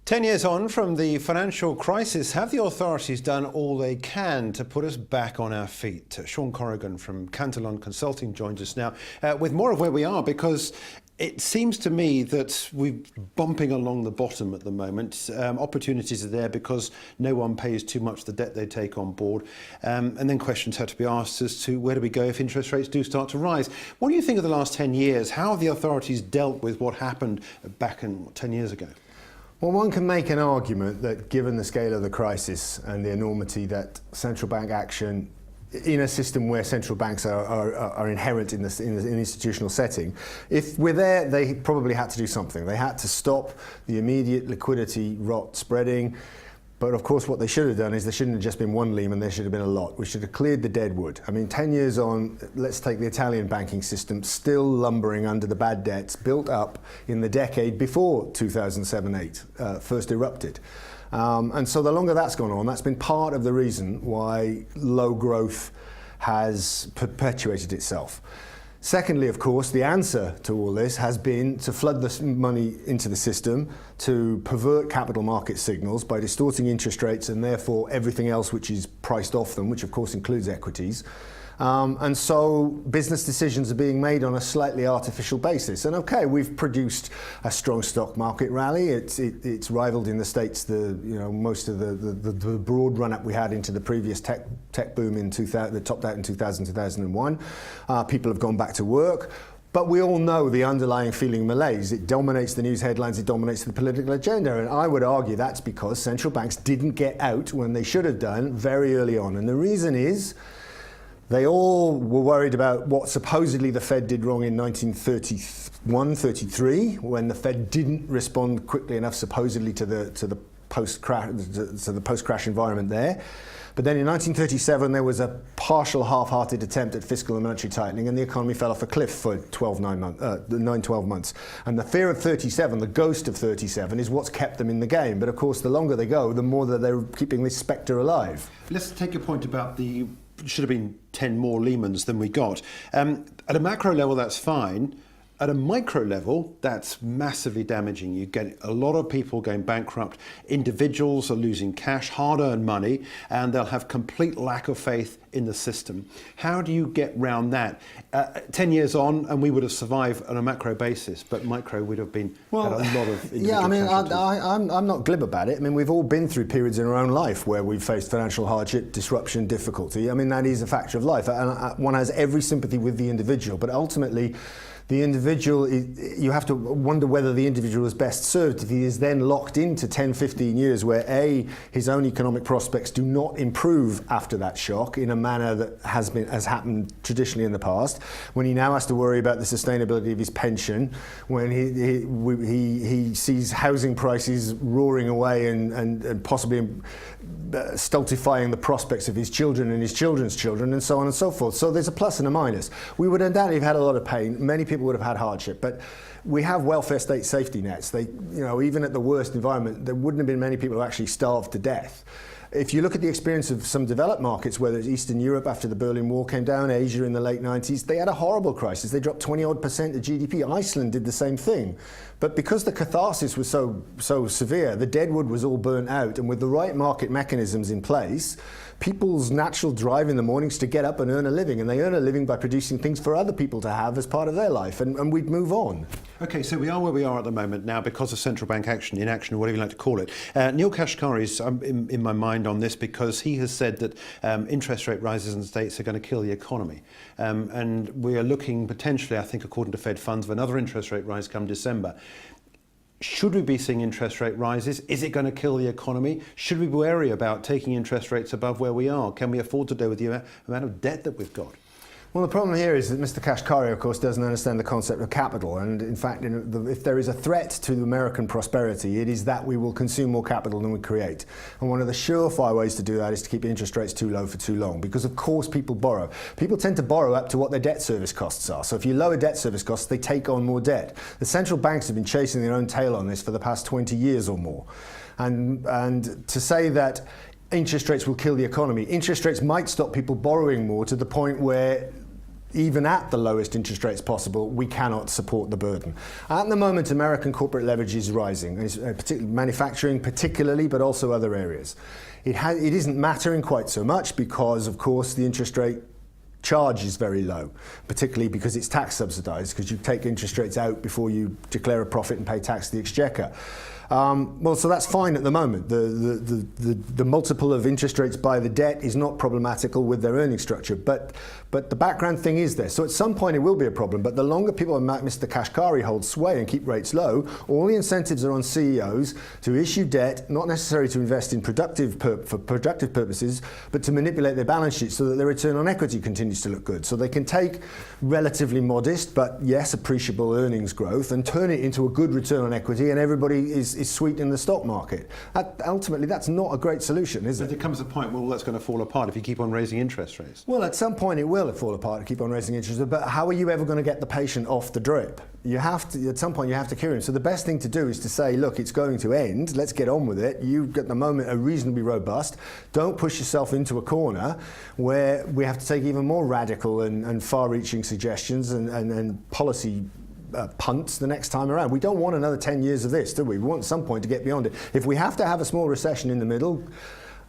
10 years on from the financial crisis, have the authorities done all they can to put us back on our feet? Sean Corrigan from Cantillon Consulting joins us now with more of where we are, because it seems to me that we're bumping along the bottom at the moment. Opportunities are there because no one pays too much the debt they take on board. And then questions have to be asked as to where do we go if interest rates do start to rise. What do you think of the last 10 years? How have the authorities dealt with what happened back in 10 years ago? Well, one can make an argument that given the scale of the crisis and the enormity that central bank action in a system where central banks are inherent in the institutional setting, if we're there, they probably had to do something. They had to stop the immediate liquidity rot spreading. But of course, what they should have done is there shouldn't have just been one Lehman, there should have been a lot. We should have cleared the dead wood. I mean, 10 years on, let's take the Italian banking system, still lumbering under the bad debts built up in the decade before 2007-8 first erupted. And so the longer that's gone on, that's been part of the reason why low growth has perpetuated itself. Secondly, of course, the answer to all this has been to flood the money into the system, to pervert capital market signals by distorting interest rates and therefore everything else which is priced off them, which of course includes equities. And so business decisions are being made on a slightly artificial basis. And okay, we've produced a strong stock market rally. It's rivaled in the States most of the broad run-up we had into the previous tech boom in 2000, that topped out in 2000, 2001. People have gone back to work. But we all know the underlying feeling malaise. It dominates the news headlines, it dominates the political agenda. And I would argue that's because central banks didn't get out when they should have done very early on. And the reason is, they all were worried about what supposedly the Fed did wrong in 1931-33, when the Fed didn't respond quickly enough, supposedly to the post-crash environment there. But then in 1937, there was a partial, half-hearted attempt at fiscal and monetary tightening, and the economy fell off a cliff for 12 months. And the fear of 37, the ghost of 37, is what's kept them in the game. But of course, the longer they go, the more that they're keeping this spectre alive. Let's take your point about the should have been 10 more Lehmans than we got. At a macro level, that's fine. At a micro level, that's massively damaging. You get a lot of people going bankrupt. Individuals are losing cash, hard-earned money, and they'll have complete lack of faith in the system. How do you get round that? 10 years on, and we would have survived on a macro basis, but micro would have been had a lot of individual Yeah, I mean, casualties. I'm not glib about it. I mean, we've all been through periods in our own life where we've faced financial hardship, disruption, difficulty. I mean, that is a factor of life, and one has every sympathy with the individual, but ultimately, the individual, you have to wonder whether the individual is best served if he is then locked into 10, 15 years where A, his own economic prospects do not improve after that shock in a manner that has happened traditionally in the past, when he now has to worry about the sustainability of his pension, when he sees housing prices roaring away and possibly stultifying the prospects of his children and his children's children, and so on and so forth. So there's a plus and a minus. We would undoubtedly have had a lot of pain. Many people would have had hardship, but we have welfare state safety nets. They, even at the worst environment, there wouldn't have been many people who actually starved to death. If you look at the experience of some developed markets, whether it's Eastern Europe after the Berlin Wall came down, Asia in the late 90s, they had a horrible crisis. They dropped 20-odd% of GDP. Iceland did the same thing. But because the catharsis was so severe, the deadwood was all burnt out, and with the right market mechanisms in place, people's natural drive in the mornings to get up and earn a living, and they earn a living by producing things for other people to have as part of their life, and we'd move on. Okay, so we are where we are at the moment now because of central bank action, inaction, or whatever you like to call it. Neil Kashkari's in my mind on this because he has said that interest rate rises in the States are going to kill the economy. And we are looking potentially, I think, according to Fed funds, of another interest rate rise come December. Should we be seeing interest rate rises? Is it going to kill the economy? Should we be wary about taking interest rates above where we are? Can we afford to do with the amount of debt that we've got? Well, the problem here is that Mr. Kashkari, of course, doesn't understand the concept of capital. And in fact, if there is a threat to American prosperity, it is that we will consume more capital than we create. And one of the surefire ways to do that is to keep interest rates too low for too long. Because, of course, people borrow. People tend to borrow up to what their debt service costs are. So if you lower debt service costs, they take on more debt. The central banks have been chasing their own tail on this for the past 20 years or more. And to say that interest rates will kill the economy, interest rates might stop people borrowing more to the point where even at the lowest interest rates possible, we cannot support the burden. At the moment, American corporate leverage is rising, particularly manufacturing particularly, but also other areas. It isn't mattering quite so much because, of course, the interest rate charge is very low, particularly because it's tax subsidised, because you take interest rates out before you declare a profit and pay tax to the exchequer. Well, so that's fine at the moment. The multiple of interest rates by the debt is not problematical with their earning structure, but the background thing is there. So at some point it will be a problem, but the longer people like Mr. Kashkari hold sway and keep rates low, all the incentives are on CEOs to issue debt, not necessarily to invest in for productive purposes, but to manipulate their balance sheet so that their return on equity continues to look good. So they can take relatively modest, but yes, appreciable earnings growth and turn it into a good return on equity, and everybody is sweet in the stock market. Ultimately, that's not a great solution, is it? But there comes a point where all that's going to fall apart if you keep on raising interest rates. Well, at some point it will fall apart to keep on raising interest rates, but how are you ever going to get the patient off the drip? You have to, at some point you have to cure him. So the best thing to do is to say, look, it's going to end, let's get on with it. You, at the moment, are reasonably robust. Don't push yourself into a corner where we have to take even more radical and far-reaching suggestions and policy punts the next time around. We don't want another 10 years of this, do we? We want some point to get beyond it. If we have to have a small recession in the middle,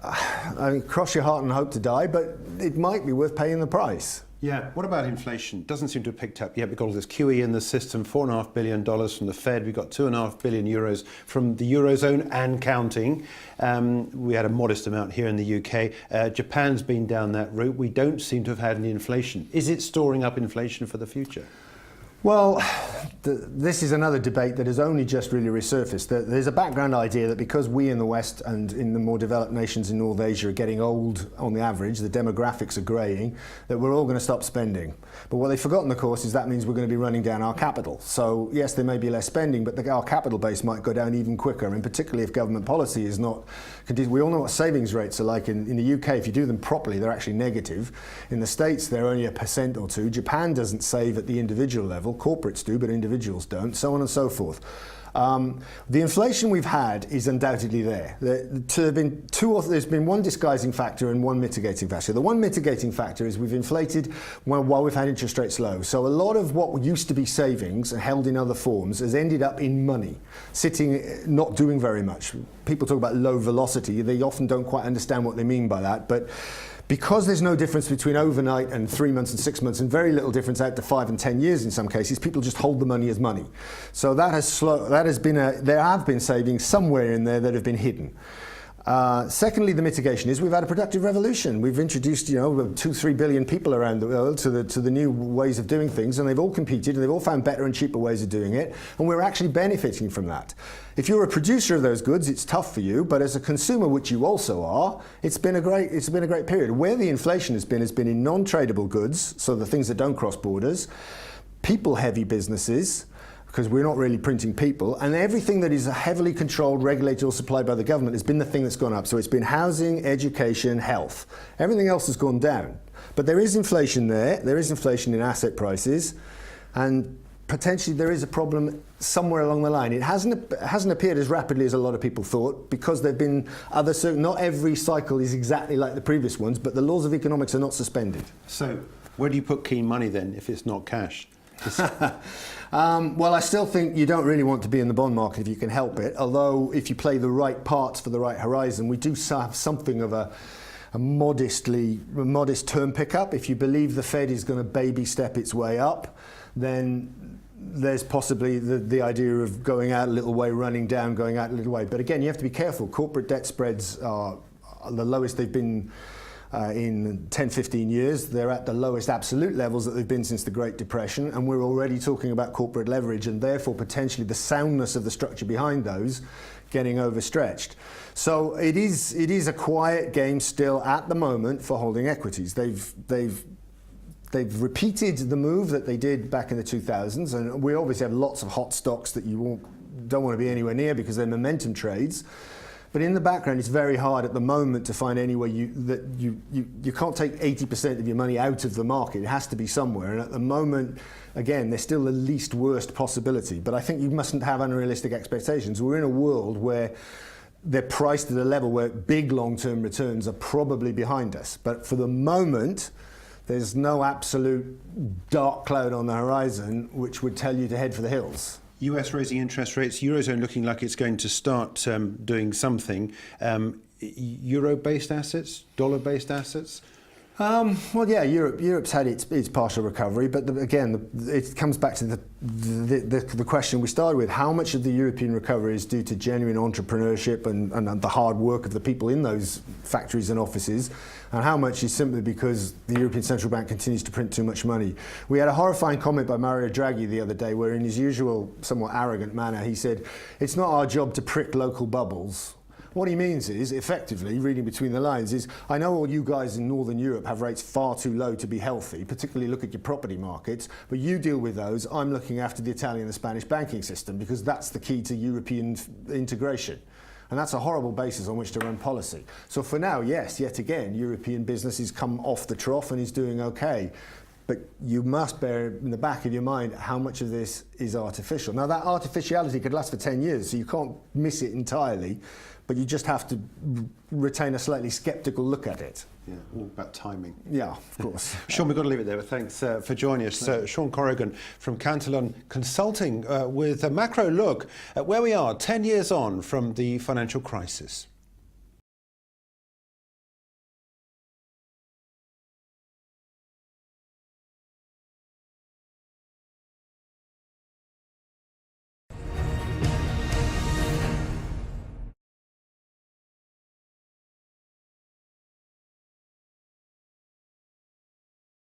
I mean, cross your heart and hope to die, but it might be worth paying the price. Yeah, what about inflation? Doesn't seem to have picked up yet. We've got all this QE in the system, $4.5 billion from the Fed. We've got €2.5 billion from the Eurozone and counting. We had a modest amount here in the UK. Japan's been down that route. We don't seem to have had any inflation. Is it storing up inflation for the future? Well, this is another debate that has only just really resurfaced. There's a background idea that because we in the West and in the more developed nations in North Asia are getting old on the average, the demographics are greying, that we're all going to stop spending. But what they've forgotten, of course, is that means we're going to be running down our capital. So yes, there may be less spending, but our capital base might go down even quicker, and particularly if government policy is not conducive. We all know what savings rates are like in the UK. If you do them properly, they're actually negative. In the States, they're only 1% or 2%. Japan doesn't save at the individual level. Corporates do, but individuals don't, so on and so forth. The inflation we've had is undoubtedly there. There's been one disguising factor and one mitigating factor. The one mitigating factor is we've inflated while we've had interest rates low. So a lot of what used to be savings and held in other forms has ended up in money, sitting, not doing very much. People talk about low velocity. They often don't quite understand what they mean by that, but because there's no difference between overnight and 3 months and 6 months, and very little difference out to 5 and 10 years in some cases, people just hold the money as money. So there have been savings somewhere in there that have been hidden. Secondly, the mitigation is we've had a productive revolution. We've introduced, 2-3 billion people around the world to the new ways of doing things, and they've all competed and they've all found better and cheaper ways of doing it, and we're actually benefiting from that. If you're a producer of those goods, it's tough for you, but as a consumer, which you also are, it's been a great period. Where the inflation has been in non-tradable goods, so the things that don't cross borders, people-heavy businesses, because we're not really printing people, and everything that is heavily controlled, regulated or supplied by the government has been the thing that's gone up. So it's been housing, education, health. Everything else has gone down. But there is inflation there is inflation in asset prices, and potentially there is a problem somewhere along the line. It hasn't appeared as rapidly as a lot of people thought, because there have been not every cycle is exactly like the previous ones, but the laws of economics are not suspended. So where do you put keen money then if it's not cash? Well, I still think you don't really want to be in the bond market if you can help it, although if you play the right parts for the right horizon, we do have something of a modest term pickup. If you believe the Fed is going to baby step its way up, then there's possibly the idea of going out a little way, running down, going out a little way. But again, you have to be careful. Corporate debt spreads are the lowest they've been in 10-15 years. They're at the lowest absolute levels that they've been since the Great Depression, and we're already talking about corporate leverage and therefore potentially the soundness of the structure behind those getting overstretched. So it is a quiet game still at the moment for holding equities. They've repeated the move that they did back in the 2000s, and we obviously have lots of hot stocks that you don't want to be anywhere near because they're momentum trades. But in the background, it's very hard at the moment to find anywhere you can't take 80% of your money out of the market. It has to be somewhere. And at the moment, again, they're still the least worst possibility. But I think you mustn't have unrealistic expectations. We're in a world where they're priced at a level where big long-term returns are probably behind us. But for the moment, there's no absolute dark cloud on the horizon which would tell you to head for the hills. US raising interest rates, Eurozone looking like it's going to start doing something. Euro-based assets, dollar-based assets? Well, yeah, Europe's had its partial recovery, but again, it comes back to the question we started with: how much of the European recovery is due to genuine entrepreneurship and the hard work of the people in those factories and offices, and how much is simply because the European Central Bank continues to print too much money? We had a horrifying comment by Mario Draghi the other day, where in his usual somewhat arrogant manner, he said, "It's not our job to prick local bubbles." What he means is, effectively, reading between the lines, is I know all you guys in Northern Europe have rates far too low to be healthy, particularly look at your property markets, but you deal with those. I'm looking after the Italian and the Spanish banking system because that's the key to European integration. And that's a horrible basis on which to run policy. So for now, yes, yet again, European business has come off the trough and is doing okay. But you must bear in the back of your mind how much of this is artificial. Now, that artificiality could last for 10 years, so you can't miss it entirely, but you just have to retain a slightly sceptical look at it. Yeah, all about timing. Yeah, of course. Sean, we've got to leave it there, but thanks for joining us. Sean Corrigan from Cantillon Consulting with a macro look at where we are 10 years on from the financial crisis.